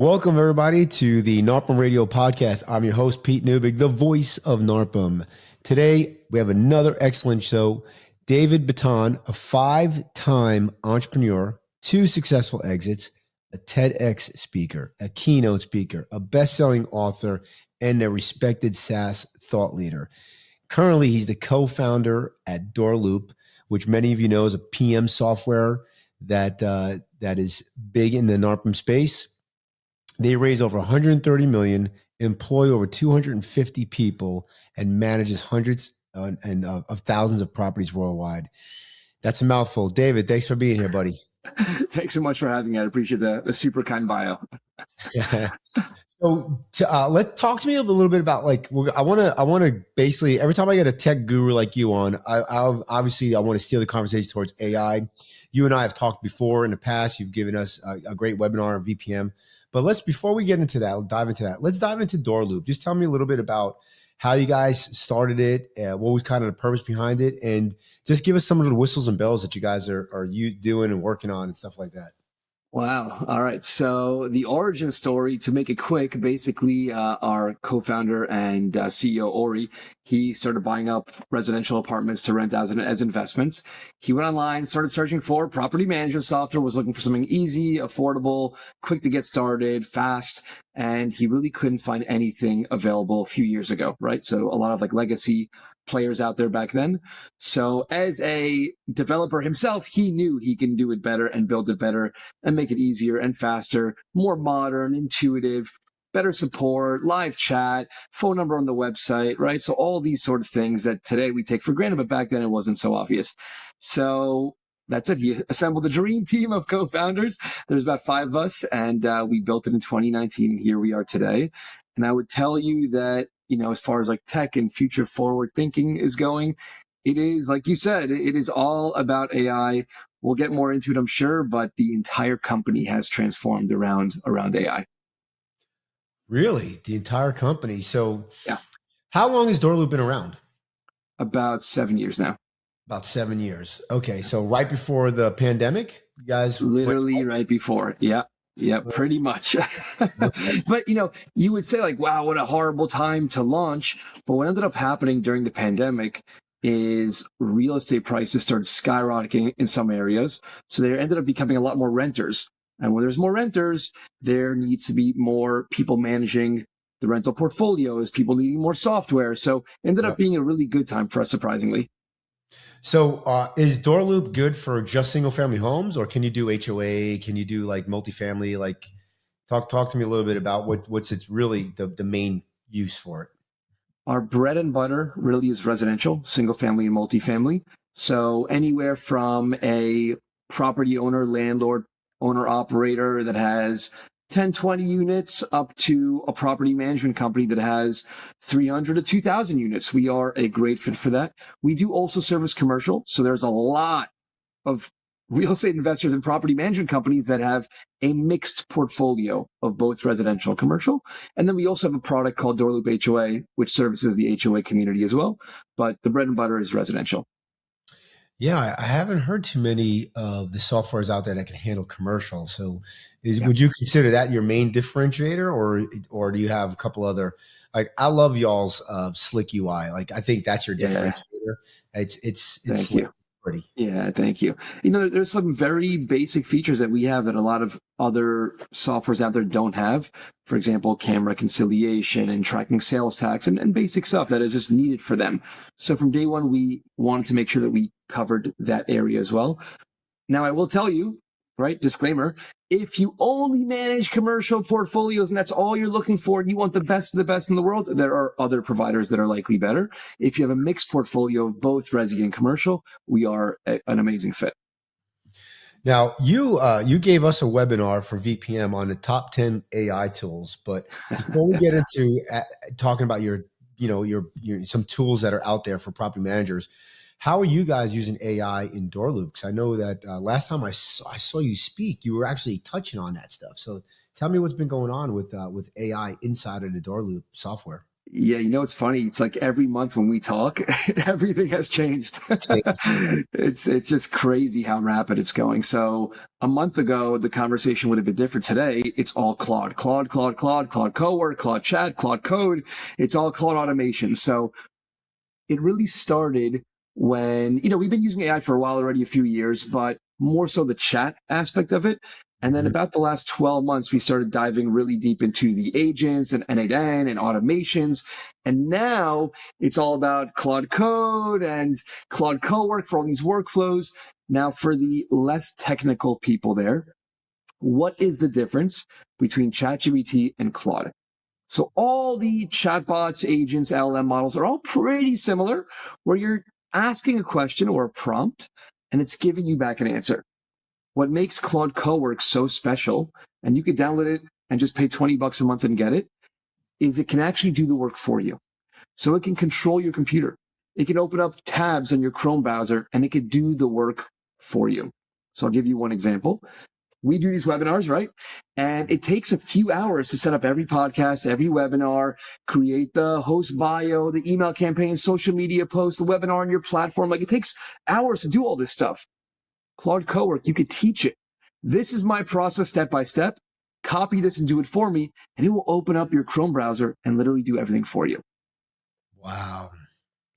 Welcome, everybody, to the NARPM Radio Podcast. I'm your host, Pete Neubig, the voice of NARPM. Today, we have another excellent show. David Bitton, a 5-time entrepreneur, 2 successful exits, a TEDx speaker, a keynote speaker, a best-selling author, and a respected SaaS thought leader. Currently, he's the co-founder at DoorLoop, which many of you know is a PM software that is big in the NARPM space. They raise over 130 million, employ over 250 people, and manages hundreds of thousands of properties worldwide. That's a mouthful. David, thanks for being here, buddy. Thanks so much for having me. I appreciate the super kind bio. So let's talk to me a little bit about I want to basically every time I get a tech guru like you on, I obviously want to steer the conversation towards AI. You and I have talked before in the past. You've given us a great webinar on VPM. But before we get into that, let's dive into DoorLoop. Just tell me a little bit about how you guys started it, what was kind of the purpose behind it, and just give us some of the whistles and bells that you guys are you doing and working on and stuff like that. Wow. All right. So the origin story, to make it quick, basically our co-founder and CEO, Ori, he started buying up residential apartments to rent as investments. He went online, started searching for property management software, was looking for something easy, affordable, quick to get started, fast. And he really couldn't find anything available a few years ago, right? So a lot of legacy players out there back then. So as a developer himself, he knew he can do it better and build it better and make it easier and faster, more modern, intuitive, better support, live chat, phone number on the website, right? So all these sort of things that today we take for granted, but back then it wasn't so obvious. So that's it. He assembled a dream team of co-founders. There's about 5 of us, and we built it in 2019. And here we are today. And I would tell you that, as far as tech and future forward thinking is going, it is, like you said, it is all about AI. We'll get more into it, I'm sure, but the entire company has transformed around AI. Really? The entire company? So yeah. How long has DoorLoop been around? About 7 years now. About 7 years. Okay. So right before the pandemic, you guys literally right before. Yeah. Yeah, pretty much. But, you would say wow, what a horrible time to launch. But what ended up happening during the pandemic is real estate prices started skyrocketing in some areas. So there ended up becoming a lot more renters. And when there's more renters, there needs to be more people managing the rental portfolios, people needing more software. So it ended up being a really good time for us, surprisingly. So is DoorLoop good for just single family homes, or can you do HOA? Can you do multifamily? Talk to me a little bit about what's it's really the main use for it. Our bread and butter really is residential, single family and multifamily. So anywhere from a property owner, landlord, owner operator that has 10, 20 units up to a property management company that has 300 to 2,000 units. We are a great fit for that. We do also service commercial. So there's a lot of real estate investors and property management companies that have a mixed portfolio of both residential and commercial. And then we also have a product called DoorLoop HOA, which services the HOA community as well. But the bread and butter is residential. Yeah, I haven't heard too many of the softwares out there that can handle commercial. So would you consider that your main differentiator, or do you have a couple other, I love y'all's slick UI. I think that's your differentiator. It's slick. Pretty. Yeah, thank you. There's some very basic features that we have that a lot of other softwares out there don't have. For example, CAM reconciliation and tracking sales tax and basic stuff that is just needed for them. So from day one, we wanted to make sure that we covered that area as well. Now, I will tell you, right, disclaimer, if you only manage commercial portfolios and that's all you're looking for and you want the best of the best in the world, there are other providers that are likely better. If you have a mixed portfolio of both resi and commercial, we are an amazing fit. Now, you gave us a webinar for VPM on the top 10 AI tools, but before we get into talking about your some tools that are out there for property managers, how are you guys using AI in DoorLoop? Because I know that last time I saw you speak, you were actually touching on that stuff. So tell me what's been going on with AI inside of the DoorLoop software. Yeah, it's funny. It's like every month when we talk, everything has changed. It's just crazy how rapid it's going. So a month ago, the conversation would have been different. Today, it's all Claude, Claude, Claude, Claude, Claude Cowork, Claude Chat, Claude Code. It's all Claude automation. So it really started when, we've been using AI for a while already, a few years, but more so the chat aspect of it. And then about the last 12 months, we started diving really deep into the agents and N8N and automations. And now it's all about Claude Code and Claude Cowork for all these workflows. Now, for the less technical people there, what is the difference between ChatGPT and Claude? So all the chatbots, agents, LLM models are all pretty similar, where you're asking a question or a prompt and it's giving you back an answer. What makes Claude Cowork so special, and you could download it and just pay $20 a month and get it, is it can actually do the work for you. So it can control your computer. It can open up tabs on your Chrome browser and it can do the work for you. So I'll give you one example. We do these webinars, right? And it takes a few hours to set up every podcast, every webinar, create the host bio, the email campaign, social media post, the webinar on your platform. Like, it takes hours to do all this stuff. Claude Cowork, you could teach it. This is my process step by step. Copy this and do it for me, and it will open up your Chrome browser and literally do everything for you. Wow.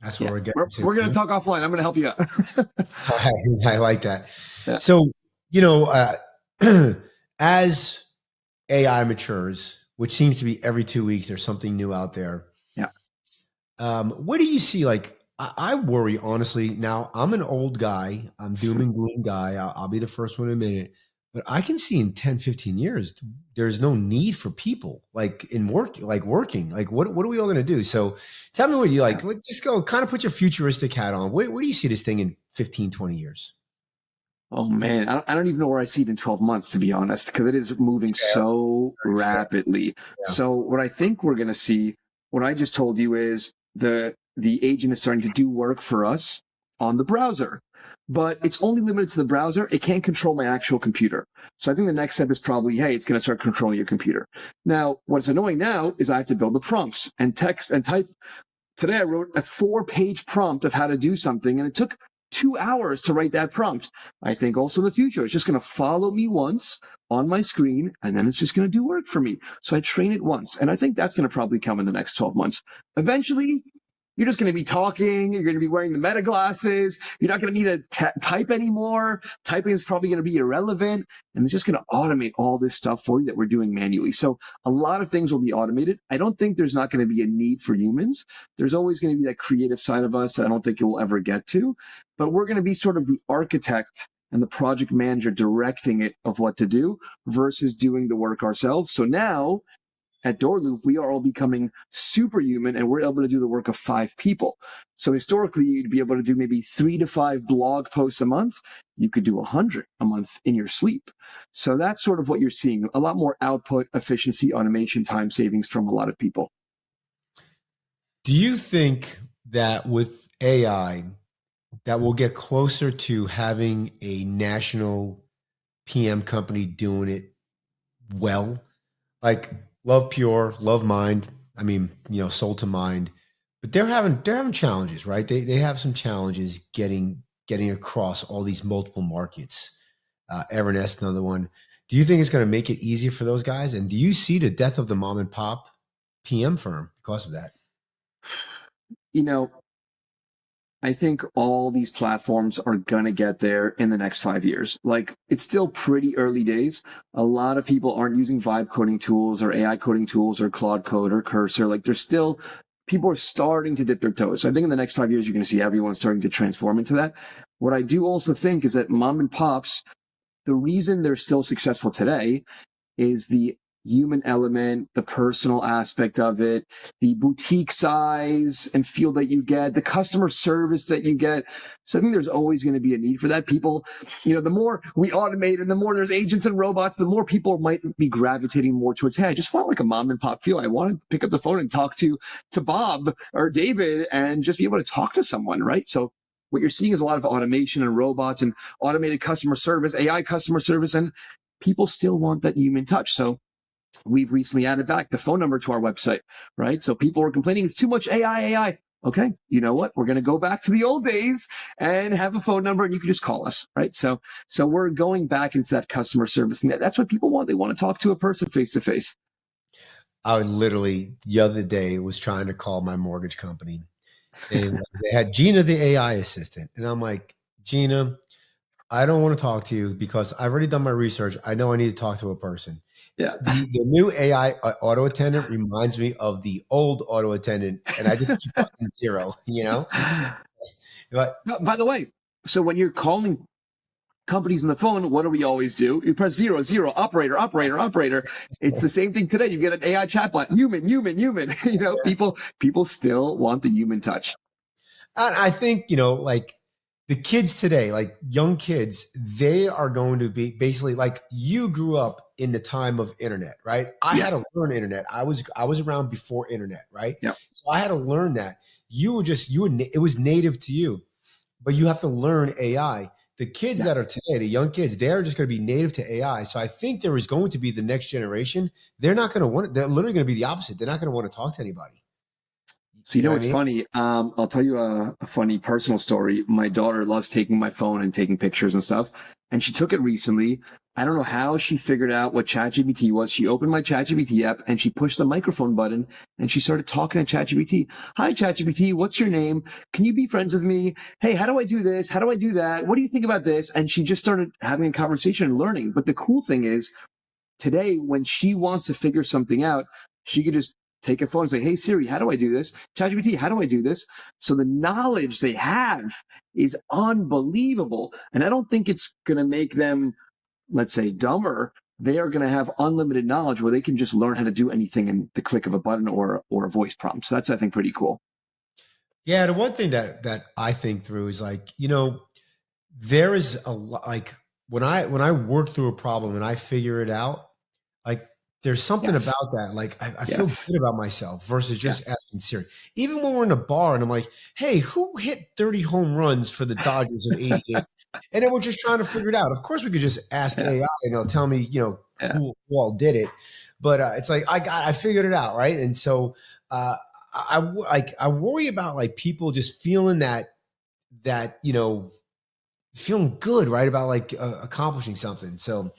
That's what we're getting to. We're going to talk offline. I'm going to help you out. I like that. Yeah. So, as AI matures, which seems to be every 2 weeks, there's something new out there. Yeah. What do you see? Like, I worry, honestly. Now, I'm an old guy. I'm doom and gloom guy. I'll be the first one to admit it. But I can see in 10, 15 years, there's no need for people working. Like, what are we all going to do? So tell me what you like. Just go kind of put your futuristic hat on. Where do you see this thing in 15, 20 years? Oh, man. I don't even know where I see it in 12 months, to be honest, because it is moving so rapidly. Yeah. So what I think we're going to see, what I just told you, is the agent is starting to do work for us on the browser. But it's only limited to the browser. It can't control my actual computer. So I think the next step is probably, hey, it's going to start controlling your computer. Now, what's annoying now is I have to build the prompts and text and type. Today, I wrote a 4-page prompt of how to do something, and it took 2 hours to write that prompt. I think also in the future, it's just going to follow me once on my screen, and then it's just going to do work for me. So I train it once, and I think that's going to probably come in the next 12 months. Eventually, you're just going to be talking. You're going to be wearing the meta glasses. You're not going to need to type anymore. Typing is probably going to be irrelevant. And it's just going to automate all this stuff for you that we're doing manually. So a lot of things will be automated. I don't think there's not going to be a need for humans. There's always going to be that creative side of us that I don't think it will ever get to. But we're going to be sort of the architect and the project manager directing it of what to do versus doing the work ourselves. So now, at DoorLoop, we are all becoming superhuman, and we're able to do the work of 5 people. So historically, you'd be able to do maybe 3 to 5 blog posts a month. You could do 100 a month in your sleep. So that's sort of what you're seeing. A lot more output, efficiency, automation, time savings from a lot of people. Do you think that with AI, that we'll get closer to having a national PM company doing it well? Like, Love Pure, Love Mind. I mean, Soul to Mind, but they're having challenges, right? They have some challenges getting across all these multiple markets. Evernest, another one. Do you think it's going to make it easier for those guys? And do you see the death of the mom and pop PM firm because of that? I think all these platforms are going to get there in the next 5 years. Like, it's still pretty early days. A lot of people aren't using vibe coding tools or AI coding tools or Claude Code or Cursor. Like, people are starting to dip their toes. So I think in the next 5 years, you're going to see everyone starting to transform into that. What I do also think is that mom and pops, the reason they're still successful today is the human element, the personal aspect of it, the boutique size and feel that you get, the customer service that you get. So I think there's always going to be a need for that. People, the more we automate and the more there's agents and robots, the more people might be gravitating more towards, hey, I just want like a mom and pop feel. I want to pick up the phone and talk to Bob or David and just be able to talk to someone, right? So what you're seeing is a lot of automation and robots and automated customer service, AI customer service, and people still want that human touch. So We've recently added back the phone number to our website, right? So people were complaining it's too much AI. Okay, you know what? We're going to go back to the old days and have a phone number, and you can just call us, right? So we're going back into that customer service, and that's what people want. They want to talk to a person face to face. I literally the other day was trying to call my mortgage company, and they had Gina, the AI assistant, and I'm like, Gina, I don't want to talk to you because I've already done my research. I know I need to talk to a person. Yeah. The new AI auto attendant reminds me of the old auto attendant, and I just keep pressing zero, But By the way, so when you're calling companies on the phone, what do we always do? You press 0, operator. It's the same thing today. You get an AI chatbot, human. People still want the human touch. I think, like the kids today, like young kids, they are going to be basically like you grew up in the time of internet, right? I had to learn internet. I was around before internet, right? Yeah. So I had to learn that. It was native to you, but you have to learn AI. The kids that are today, the young kids, they're just going to be native to AI. So I think there is going to be the next generation. They're not going to want it. They're literally going to be the opposite. They're not going to want to talk to anybody. So what's funny? I'll tell you a funny personal story. My daughter loves taking my phone and taking pictures and stuff, and she took it recently. I don't know how she figured out what ChatGPT was. She opened my ChatGPT app and she pushed the microphone button and she started talking to ChatGPT. Hi, ChatGPT. What's your name? Can you be friends with me? Hey, how do I do this? How do I do that? What do you think about this? And she just started having a conversation and learning. But the cool thing is today, when she wants to figure something out, she could just take a phone and say, hey, Siri, how do I do this? ChatGPT, how do I do this? So the knowledge they have is unbelievable. And I don't think it's going to make them, let's say, dumber. They are going to have unlimited knowledge where they can just learn how to do anything in the click of a button or a voice prompt. So that's, I think, pretty cool. Yeah. The one thing that I think through is like, there is a lot, like when I work through a problem and I figure it out, like there's something about that. Like I feel good about myself versus just asking Siri. Even when we're in a bar and I'm like, hey, who hit 30 home runs for the Dodgers in 88? And then we're just trying to figure it out. Of course we could just ask AI and it'll tell me, who all did it. But it's like, I figured it out. Right. And so I worry about like people just feeling that, feeling good, right? About like accomplishing something. So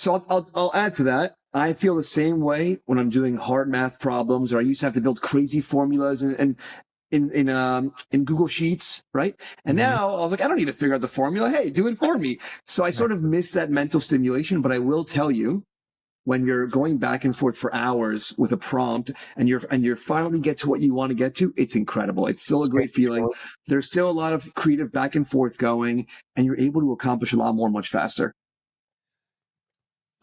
I'll add to that. I feel the same way when I'm doing hard math problems, or I used to have to build crazy formulas and in Google Sheets, right? And now I was like, I don't need to figure out the formula. Hey, do it for me. So I sort of miss that mental stimulation, but I will tell you, when you're going back and forth for hours with a prompt and you're finally get to what you want to get to, it's incredible. It's still a great feeling. There's still a lot of creative back and forth going, and you're able to accomplish a lot more much faster.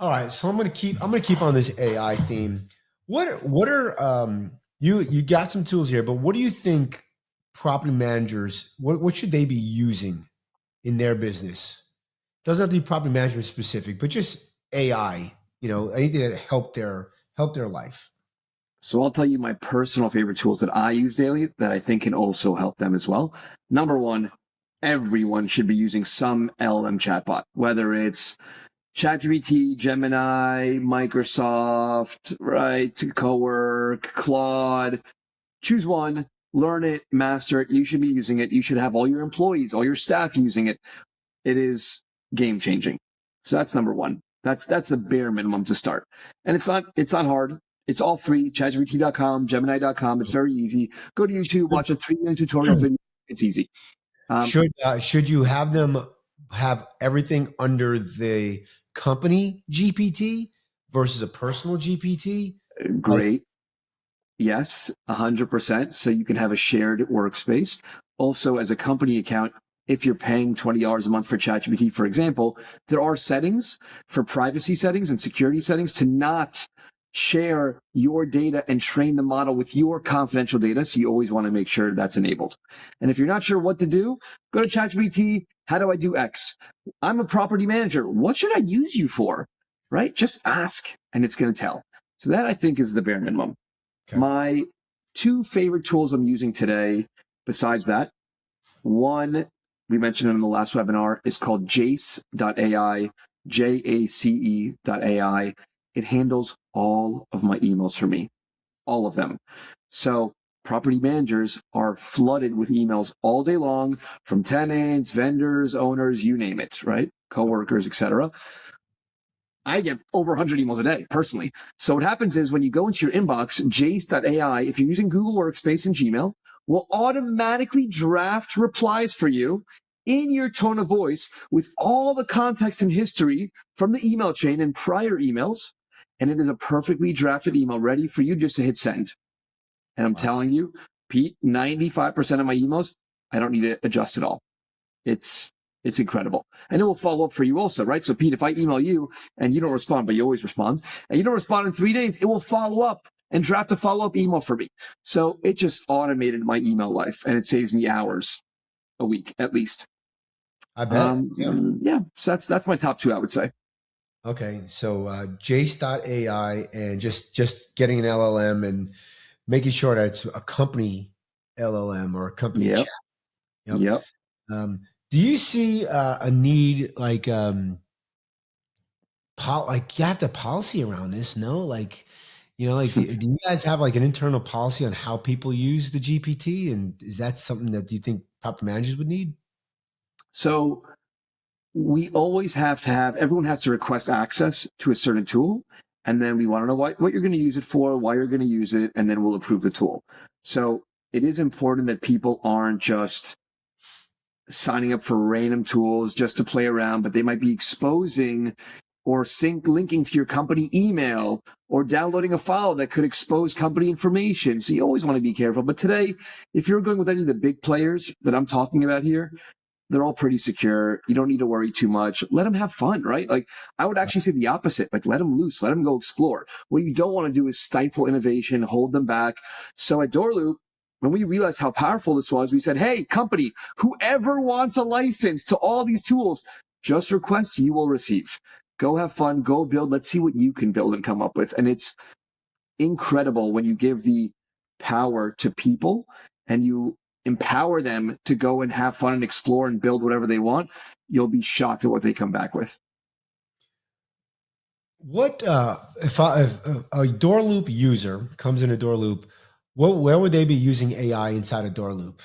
All right, so I'm gonna keep on this AI theme. What are you got some tools here, but what do you think property managers what should they be using in their business? Doesn't have to be property management specific, but just AI, anything that help their life. So I'll tell you my personal favorite tools that I use daily that I think can also help them as well. Number one, everyone should be using some LLM chatbot, whether it's ChatGPT, Gemini, Microsoft, right, Cowork, Claude. Choose one, learn it, master it. You should be using it. You should have all your employees, all your staff using it. It is game changing. So that's number one. That's the bare minimum to start. And it's not hard. It's all free. ChatGPT.com, Gemini.com. It's very easy. Go to YouTube, watch a 3-minute tutorial video. It's easy. Should you have them have everything under the company GPT versus a personal GPT? Great. Yes, 100%. So you can have a shared workspace. Also, as a company account, if you're paying $20 a month for ChatGPT, for example, there are settings for privacy settings and security settings to not share your data and train the model with your confidential data. So you always want to make sure that's enabled. And if you're not sure what to do, go to ChatGPT. How do I do X? I'm a property manager. What should I use you for? Right? Just ask and it's going to tell. So that I think is the bare minimum. Okay. My two favorite tools I'm using today, besides that, one, we mentioned it in the last webinar, is called Jace.ai, Jace.ai. it handles all of my emails for me, all of them. So property managers are flooded with emails all day long from tenants, vendors, owners, you name it, right? Coworkers, etc. I get over 100 emails a day personally. So what happens is when you go into your inbox, Jace.ai, if you're using Google Workspace and Gmail, will automatically draft replies for you in your tone of voice with all the context and history from the email chain and prior emails. And it is a perfectly drafted email ready for you just to hit send. And I'm telling you, Pete, 95% of my emails, I don't need to adjust at all. It's incredible. And it will follow up for you also, right? So Pete, if I email you and you don't respond, but you always respond, and you don't respond in 3 days, it will follow up and draft a follow-up email for me. So it just automated my email life, and it saves me hours a week at least. I bet. Yeah. So that's my top two, I would say. Okay. So Jace.ai and just getting an LLM and making sure that it's a company LLM or a company chat. Yep. Do you see a need like you have to policy around this? No, like, do you guys have like an internal policy on how people use the GPT? And is that something that you think property managers would need? So we always have to have, everyone has to request access to a certain tool. And then we want to know what you're going to use it for, why you're going to use it, and then we'll approve the tool. So it is important that people aren't just signing up for random tools just to play around, but they might be exposing or linking to your company email or downloading a file that could expose company information. So you always want to be careful. But today, if you're going with any of the big players that I'm talking about here, they're all pretty secure. You don't need to worry too much. Let them have fun, right? Like I would actually say the opposite. Like let them loose, let them go explore. What you don't want to do is stifle innovation, hold them back. So at DoorLoop, when we realized how powerful this was, we said, hey, company, whoever wants a license to all these tools, just request, you will receive. Go have fun, go build. Let's see what you can build and come up with. And it's incredible when you give the power to people and you empower them to go and have fun and explore and build whatever they want. You'll be shocked at what they come back with. What if a DoorLoop user comes in a DoorLoop, where would they be using AI inside a DoorLoop?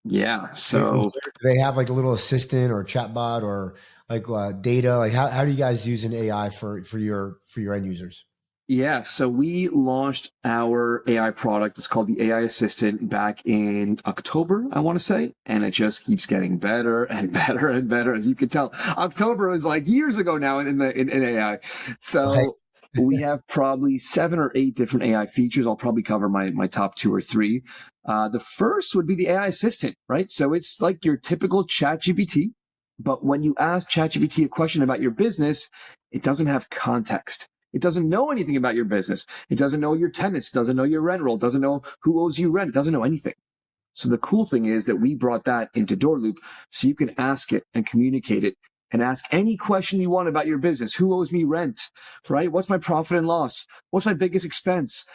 Yeah. So do they have like a little assistant or chatbot or like data? Like how do you guys use an AI for your end users? Yeah, so we launched our AI product. It's called the AI Assistant back in October, I want to say, and it just keeps getting better and better and better. As you can tell, October was like years ago now in AI. So we have probably 7 or 8 different AI features. I'll probably cover my top 2 or 3. The first would be the AI Assistant, right? So it's like your typical ChatGPT, but when you ask ChatGPT a question about your business, it doesn't have context. It doesn't know anything about your business. It doesn't know your tenants, doesn't know your rent roll, doesn't know who owes you rent, doesn't know anything. So the cool thing is that we brought that into DoorLoop so you can ask it and communicate it and ask any question you want about your business. Who owes me rent, right? What's my profit and loss? What's my biggest expense?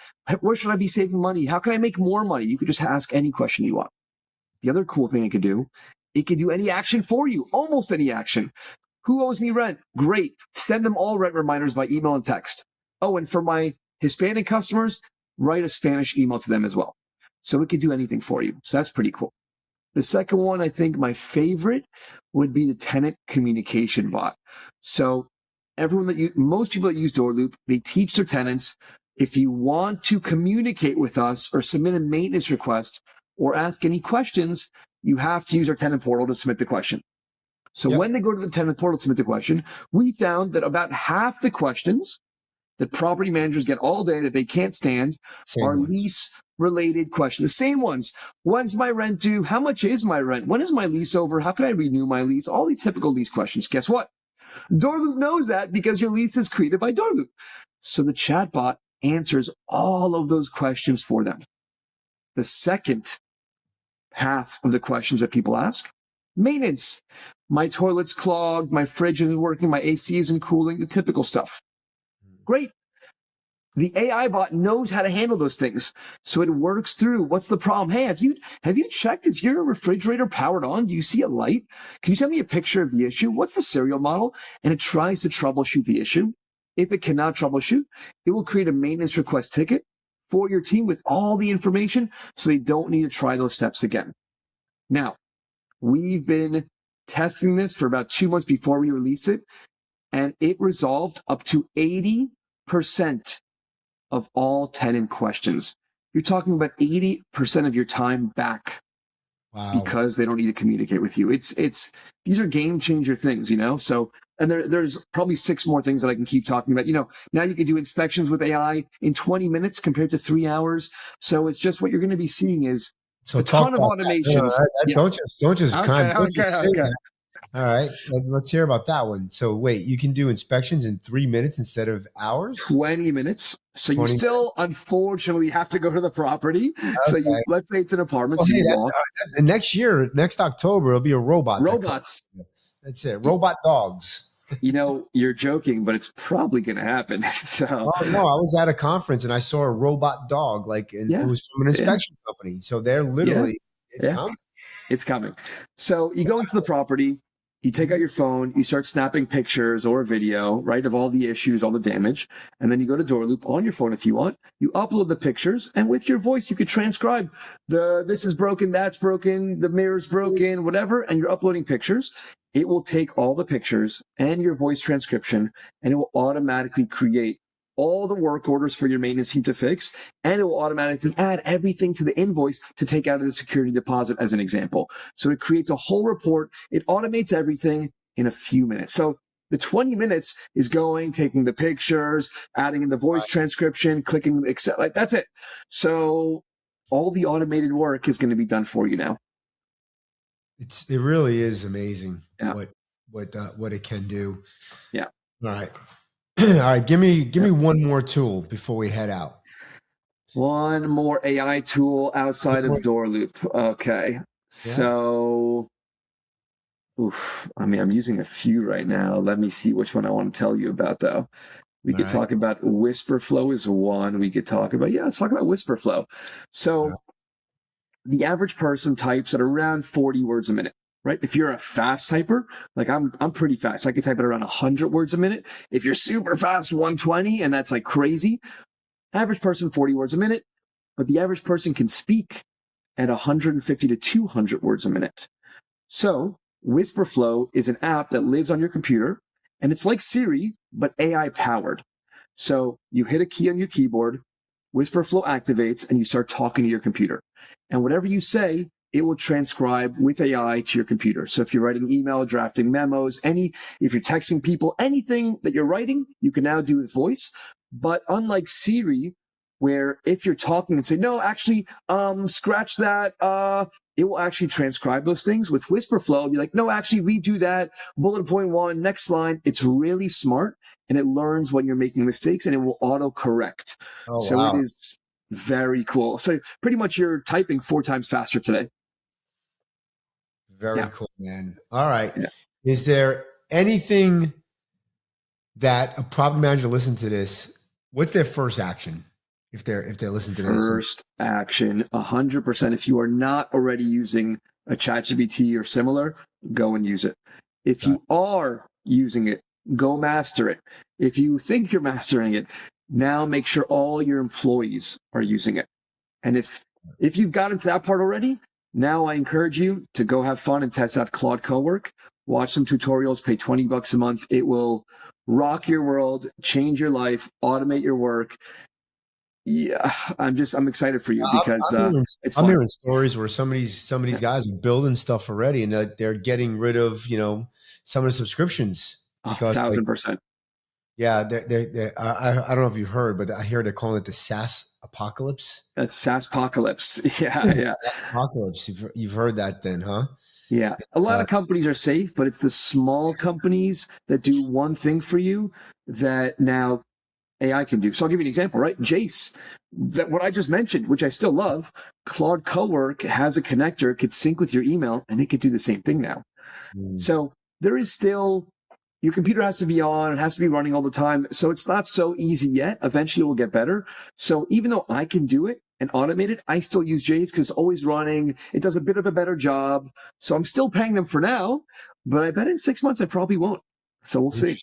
Where should I be saving money? How can I make more money? You could just ask any question you want. The other cool thing it could do any action for you, almost any action. Who owes me rent? Great. Send them all rent reminders by email and text. Oh, and for my Hispanic customers, write a Spanish email to them as well. So it could do anything for you. So that's pretty cool. The second one, I think my favorite would be the tenant communication bot. So most people that use DoorLoop, they teach their tenants, if you want to communicate with us or submit a maintenance request or ask any questions, you have to use our tenant portal to submit the question. So when they go to the tenant portal to submit the question, we found that about half the questions that property managers get all day that they can't stand are lease-related questions. The same ones. When's my rent due? How much is my rent? When is my lease over? How can I renew my lease? All these typical lease questions. Guess what? DoorLoop knows that because your lease is created by DoorLoop. So the chatbot answers all of those questions for them. The second half of the questions that people ask, maintenance. My toilet's clogged, my fridge isn't working, my AC isn't cooling, the typical stuff. Great. The AI bot knows how to handle those things. So it works through what's the problem. Hey, have you checked? Is your refrigerator powered on? Do you see a light? Can you send me a picture of the issue? What's the serial model? And it tries to troubleshoot the issue. If it cannot troubleshoot, it will create a maintenance request ticket for your team with all the information so they don't need to try those steps again. Now, we've been testing this for about 2 months before we released it, and it resolved up to 80% of all tenant questions. You're talking about 80% of your time back. Wow. Because they don't need to communicate with you. These are game changer things, you know? So, and there's probably 6 more things that I can keep talking about. You know, now you can do inspections with AI in 20 minutes compared to 3 hours. So it's just what you're going to be seeing is a ton of automations. Don't just say that. All right, let's hear about that one. So wait, you can do inspections in 3 minutes instead of hours? 20 minutes. So you still, unfortunately, have to go to the property. Okay. So let's say it's an apartment. Well, so next year, next October, it'll be a robot. Robots. That's it. Robot dogs. You know, you're joking, but it's probably going to happen. So, no, I was at a conference and I saw a robot dog, it was from an inspection company. So they're literally, it's coming. It's coming. So you go into the property. You take out your phone, you start snapping pictures or video, right, of all the issues, all the damage. And then you go to DoorLoop on your phone if you want. You upload the pictures, and with your voice, you could transcribe this is broken, that's broken, the mirror's broken, whatever, and you're uploading pictures. It will take all the pictures and your voice transcription, and it will automatically create all the work orders for your maintenance team to fix, and it will automatically add everything to the invoice to take out of the security deposit as an example. So it creates a whole report. It automates everything in a few minutes. So the 20 minutes is taking the pictures, adding in the voice transcription, clicking accept, that's it. So all the automated work is going to be done for you now. It really is amazing what it can do. Yeah. All right. All right, give me one more tool before we head out. One more AI tool outside of DoorLoop. Okay. So, I'm using a few right now. Let me see which one I want to tell you about, though. We could talk about WhisperFlow is one. We could talk about, let's talk about WhisperFlow. So, the average person types at around 40 words a minute. Right? If you're a fast typer, like I'm pretty fast. I can type at around 100 words a minute. If you're super fast, 120, and that's like crazy. Average person, 40 words a minute. But the average person can speak at 150 to 200 words a minute. So WhisperFlow is an app that lives on your computer, and it's like Siri, but AI powered. So you hit a key on your keyboard, WhisperFlow activates, and you start talking to your computer. And whatever you say, it will transcribe with AI to your computer. So if you're writing email, drafting memos, if you're texting people, anything that you're writing, you can now do with voice. But unlike Siri, where if you're talking and say, no, actually, scratch that, it will actually transcribe those things. With WhisperFlow, it'll be like, no, actually, redo that, bullet point 1, next line. It's really smart, and it learns when you're making mistakes, and it will auto-correct. It is very cool. So pretty much you're typing 4 times faster today. Very cool, man. All right. Yeah. Is there anything that a property manager listen to this? What's their first action if they listen to this? First action, 100%. If you are not already using a ChatGPT or similar, go and use it. If you are using it, go master it. If you think you're mastering it, now make sure all your employees are using it. And if you've gotten to that part already, now I encourage you to go have fun and test out Claude Cowork. Watch some tutorials, pay $20 a month. It will rock your world, change your life, automate your work. Yeah, I'm excited for you because it's fun. I'm hearing stories where some of these guys are building stuff already, and they're getting rid of some of the subscriptions because 1,000%. Yeah, I don't know if you've heard, but I hear they're calling it the SaaS apocalypse. That's SaaS apocalypse. Yeah. SaaS apocalypse. You've heard that then, huh? Yeah. A lot of companies are safe, but it's the small companies that do one thing for you that now AI can do. So I'll give you an example, right? Jace, what I just mentioned, which I still love, Claude Cowork has a connector, it could sync with your email, and it could do the same thing now. So there is still, your computer has to be on, it has to be running all the time. So it's not so easy yet. Eventually it will get better. So even though I can do it and automate it, I still use Jace because it's always running. It does a bit of a better job. So I'm still paying them for now, but I bet in 6 months I probably won't. So we'll see.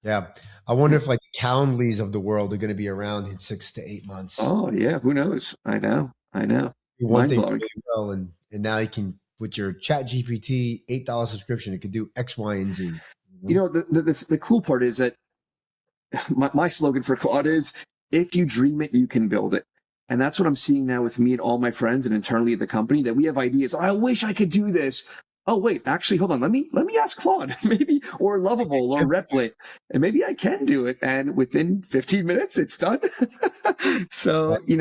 Yeah. I wonder if like the Calendlys of the world are going to be around in 6 to 8 months. Oh yeah, who knows? I know. One Mind thing blowing. really well, and now you can with your Chat GPT $8 subscription, it could do X, Y, and Z. You know, the cool part is that my slogan for Claude is, if you dream it, you can build it. And that's what I'm seeing now with me and all my friends and internally at the company, that we have ideas. Oh, I wish I could do this. Oh, wait, actually, hold on. Let me ask Claude, maybe, or Lovable or Replit, and maybe I can do it. And within 15 minutes, it's done. So, That's,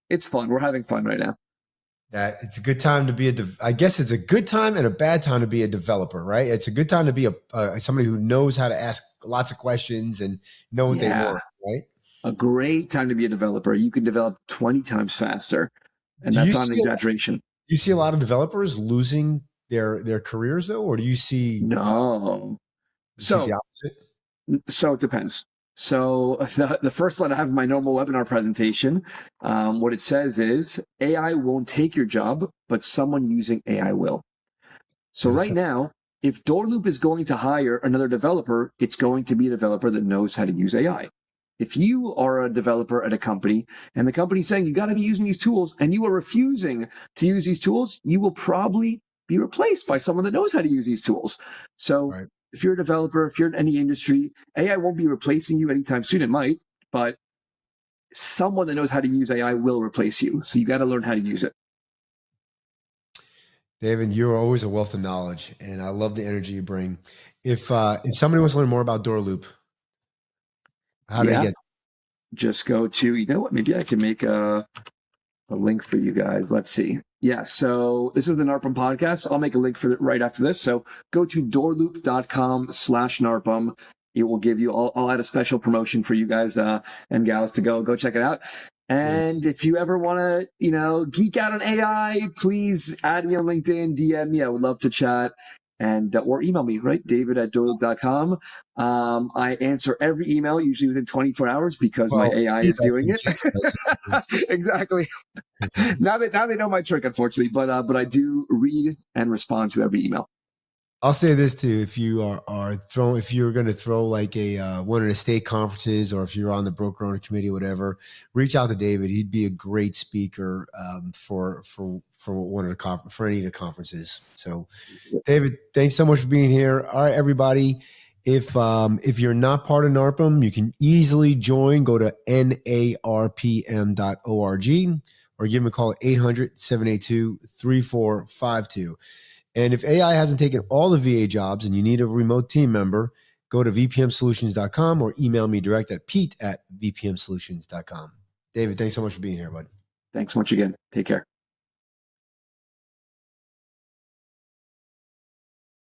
it's fun. We're having fun right now. that it's a good time to be I guess it's a good time and a bad time to be a developer, right? It's a good time to be somebody who knows how to ask lots of questions and know what they want, right? A great time to be a developer. You can develop 20 times faster. And Do that's you not an see exaggeration. do you see a lot of developers losing their careers though, or do you see No. the opposite? So it depends. So the first slide I have in my normal webinar presentation, what it says is AI won't take your job, but someone using AI will. So right now, if DoorLoop is going to hire another developer, it's going to be a developer that knows how to use AI. If you are a developer at a company and the company's saying you got to be using these tools and you are refusing to use these tools, you will probably be replaced by someone that knows how to use these tools. So right. If you're a developer, if you're in any industry, AI won't be replacing you anytime soon. It might, but someone that knows how to use AI will replace you. So you got to learn how to use it. David, you're always a wealth of knowledge, and I love the energy you bring. If somebody wants to learn more about DoorLoop, how do they get? Just go to, you know what, maybe I can make a link for you guys. Let's see. Yeah, so this is the NARPM podcast. I'll make a link for it right after this. So go to doorloop.com/NARPM. It will give you, I'll add a special promotion for you guys and gals to go check it out. And if you ever want to, geek out on AI, please add me on LinkedIn, DM me. I would love to chat. And or email me, right? David@doorloop.com. I answer every email usually within 24 hours because my AI is doing it. Exactly. Now they know my trick, unfortunately, but I do read and respond to every email. I'll say this too: if you if you're going to throw like one of the state conferences, or if you're on the broker owner committee, or whatever, reach out to David. He'd be a great speaker for one of for any of the conferences. So, David, thanks so much for being here. All right, everybody. If you're not part of NARPM, you can easily join. Go to narpm.org or give them a call at 800-782-3452. And if AI hasn't taken all the VA jobs and you need a remote team member, go to vpmsolutions.com or email me direct at pete@vpmsolutions.com. David, thanks so much for being here, bud. Thanks so much again. Take care.